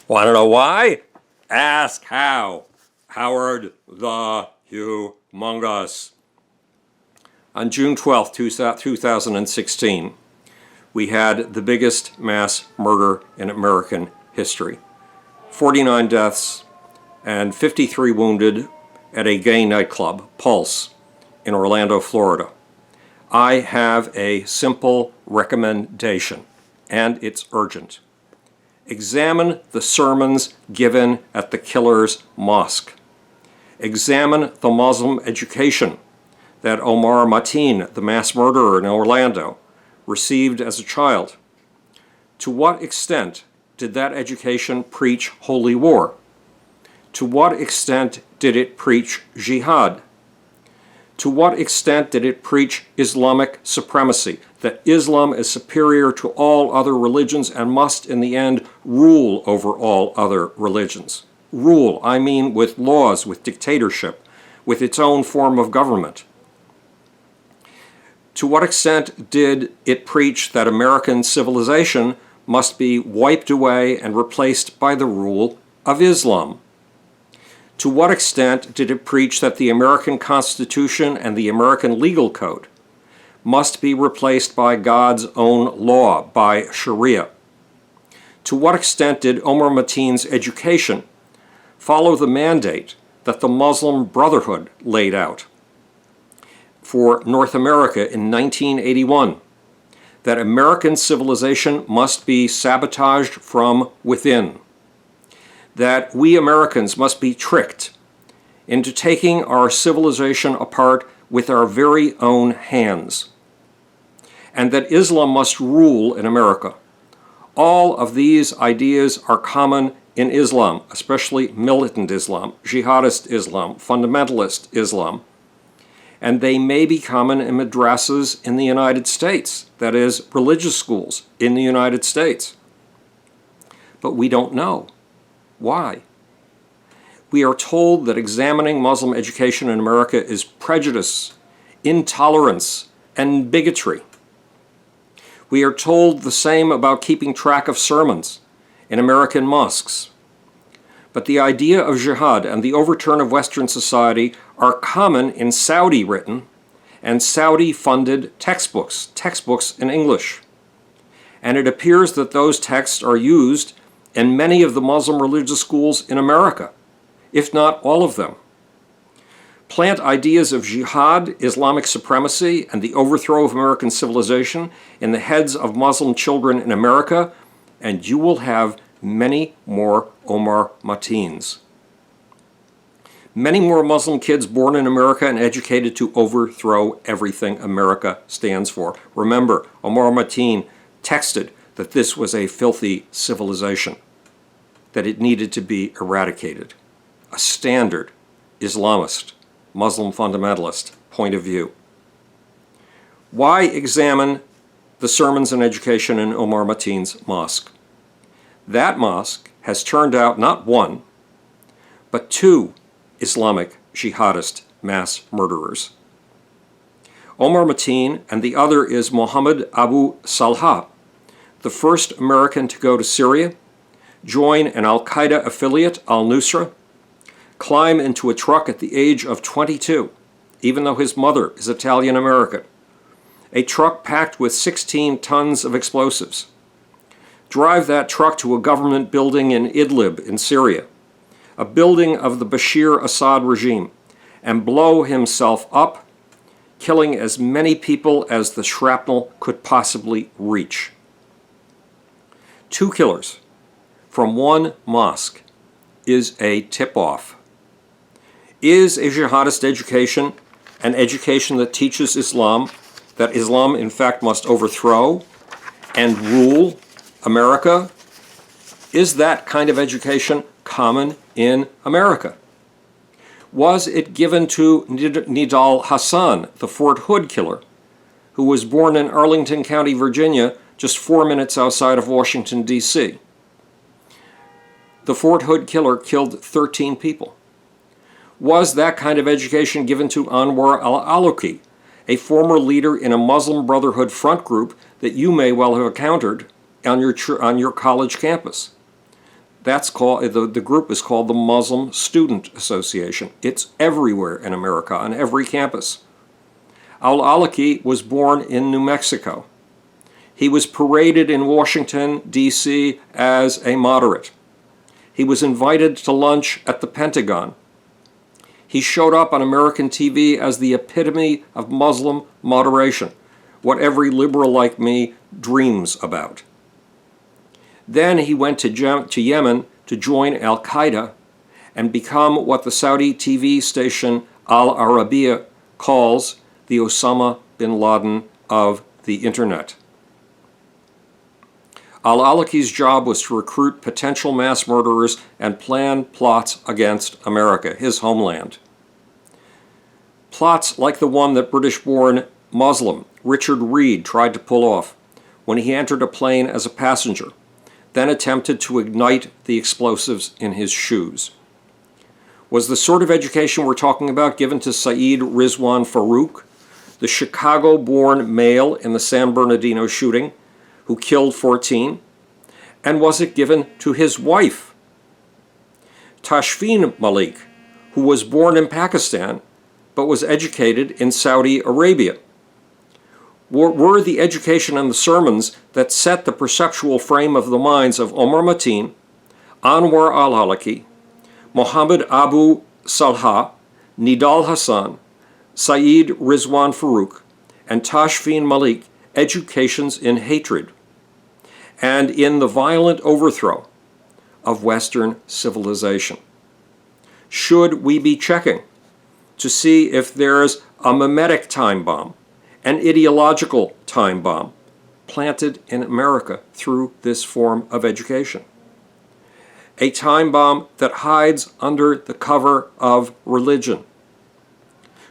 Want to know why? Ask how. Howard the Humongous. On June 12, 2016, we had the biggest mass murder in American history. 49 deaths and 53 wounded at a gay nightclub, Pulse, in Orlando, Florida. I have a simple recommendation, and it's urgent. Examine the sermons given at the killer's mosque. Examine the Muslim education that Omar Mateen, the mass murderer in Orlando, received as a child. To what extent did that education preach holy war? To what extent did it preach jihad? To what extent did it preach Islamic supremacy, that Islam is superior to all other religions and must, in the end, rule over all other religions? Rule, I mean with laws, with dictatorship, with its own form of government. To what extent did it preach that American civilization must be wiped away and replaced by the rule of Islam? To what extent did it preach that the American Constitution and the American Legal Code must be replaced by God's own law, by Sharia? To what extent did Omar Mateen's education follow the mandate that the Muslim Brotherhood laid out for North America in 1981, that American civilization must be sabotaged from within, that we Americans must be tricked into taking our civilization apart with our very own hands, and that Islam must rule in America? All of these ideas are common in Islam, especially militant Islam, jihadist Islam, fundamentalist Islam, and they may be common in madrasas in the United States, that is, religious schools in the United States. But we don't know. Why? We are told that examining Muslim education in America is prejudice, intolerance, and bigotry. We are told the same about keeping track of sermons in American mosques. But the idea of jihad and the overturn of Western society are common in Saudi-written and Saudi-funded textbooks in English. And it appears that those texts are used in many of the Muslim religious schools in America, if not all of them. Plant ideas of jihad, Islamic supremacy, and the overthrow of American civilization in the heads of Muslim children in America, and you will have many more Omar Mateens. Many more Muslim kids born in America and educated to overthrow everything America stands for. Remember, Omar Mateen texted that this was a filthy civilization, that it needed to be eradicated. A standard Islamist, Muslim fundamentalist point of view. Why examine the sermons and education in Omar Mateen's mosque? That mosque has turned out not one, but two Islamic jihadist mass murderers. Omar Mateen, and the other is Mohammed abu-salha, the first American to go to Syria, join an al-Qaeda affiliate, al-Nusra, climb into a truck at the age of 22, even though his mother is Italian-American, a truck packed with 16 tons of explosives, drive that truck to a government building in Idlib in Syria, a building of the Bashir Assad regime, and blow himself up, killing as many people as the shrapnel could possibly reach. Two killers from one mosque is a tip-off. Is a jihadist education an education that teaches Islam, that Islam in fact must overthrow and rule America? Is that kind of education common in America? Was it given to Nidal Hassan, the Fort Hood killer, who was born in Arlington County, Virginia, just 4 minutes outside of Washington, D.C.? The Fort Hood killer killed 13 people. Was that kind of education given to Anwar al-awliki, a former leader in a Muslim Brotherhood front group that you may well have encountered on your college campus? The group is called the Muslim Student Association. It's everywhere in America, on every campus. Al-awliki was born in New Mexico. He was paraded in Washington, D.C. as a moderate. He was invited to lunch at the Pentagon. He showed up on American TV as the epitome of Muslim moderation, what every liberal like me dreams about. Then he went to Yemen to join al-Qaeda and become what the Saudi TV station Al Arabiya calls the Osama bin Laden of the Internet. Al-awliki's job was to recruit potential mass murderers and plan plots against America, his homeland. Plots like the one that British-born Muslim Richard Reed tried to pull off when he entered a plane as a passenger, then attempted to ignite the explosives in his shoes. Was the sort of education we're talking about given to Saeed Rizwan Farouk, the Chicago-born male in the San Bernardino shooting, who killed 14? And was it given to his wife, Tashfeen Malik, who was born in Pakistan but was educated in Saudi Arabia? Were the education and the sermons that set the perceptual frame of the minds of Omar Mateen, Anwar al-Awlaki, Mohammed abu-salha, Nidal Hassan, Saeed Rizwan Farouk, and Tashfeen Malik educations in hatred and in the violent overthrow of Western civilization? Should we be checking to see if there's a mimetic time bomb, an ideological time bomb, planted in America through this form of education? A time bomb that hides under the cover of religion.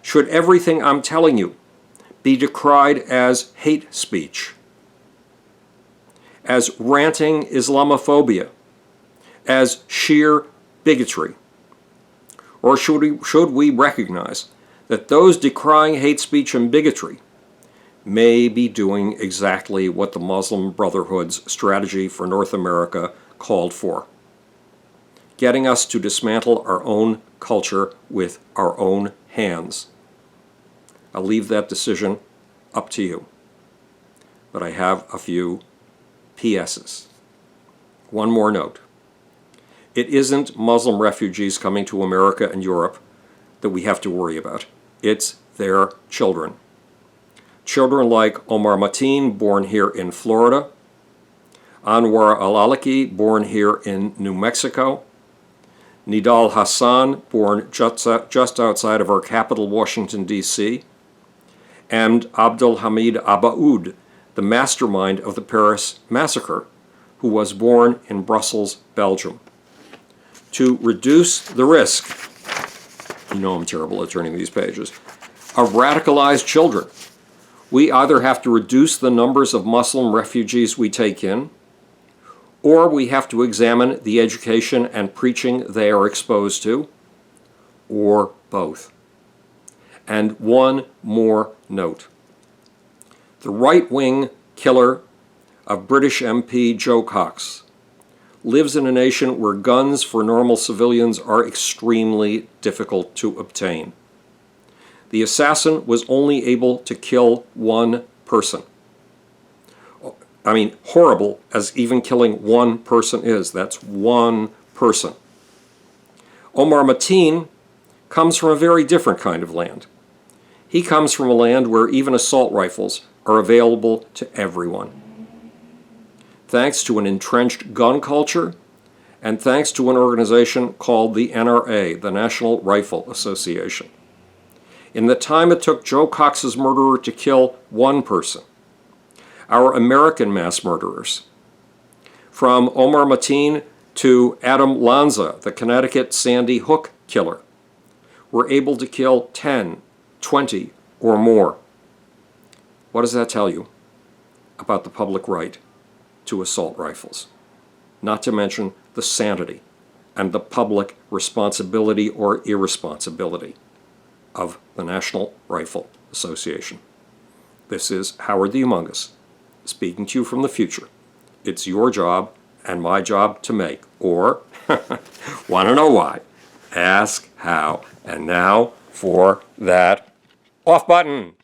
Should everything I'm telling you be decried as hate speech, as ranting Islamophobia, as sheer bigotry? Or should we recognize that those decrying hate speech and bigotry may be doing exactly what the Muslim Brotherhood's strategy for North America called for? Getting us to dismantle our own culture with our own hands. I'll leave that decision up to you. But I have a few PSs. One more note. It isn't Muslim refugees coming to America and Europe that we have to worry about. It's their children. Children like Omar Mateen, born here in Florida, Anwar al-Awlaki, born here in New Mexico, Nidal Hassan, born just outside of our capital, Washington, D.C., and Abdul Hamid Abaoud, the mastermind of the Paris massacre, who was born in Brussels, Belgium. To reduce the risk, you know I'm terrible at turning these pages, of radicalized children, we either have to reduce the numbers of Muslim refugees we take in, or we have to examine the education and preaching they are exposed to, or both. And one more note. The right-wing killer of British MP Joe Cox lives in a nation where guns for normal civilians are extremely difficult to obtain. The assassin was only able to kill one person. I mean, horrible as even killing one person is. That's one person. Omar Mateen comes from a very different kind of land. He comes from a land where even assault rifles are available to everyone. Thanks to an entrenched gun culture, and thanks to an organization called the NRA, the National Rifle Association. In the time it took Joe Cox's murderer to kill one person, our American mass murderers, from Omar Mateen to Adam Lanza, the Connecticut Sandy Hook killer, were able to kill 10, 20, or more. What does that tell you about the public right to assault rifles? Not to mention the sanity and the public responsibility or irresponsibility of the National Rifle Association. This is Howard the Humongous, speaking to you from the future. It's your job and my job to make. Or, want to know why? Ask how. And now for that off button.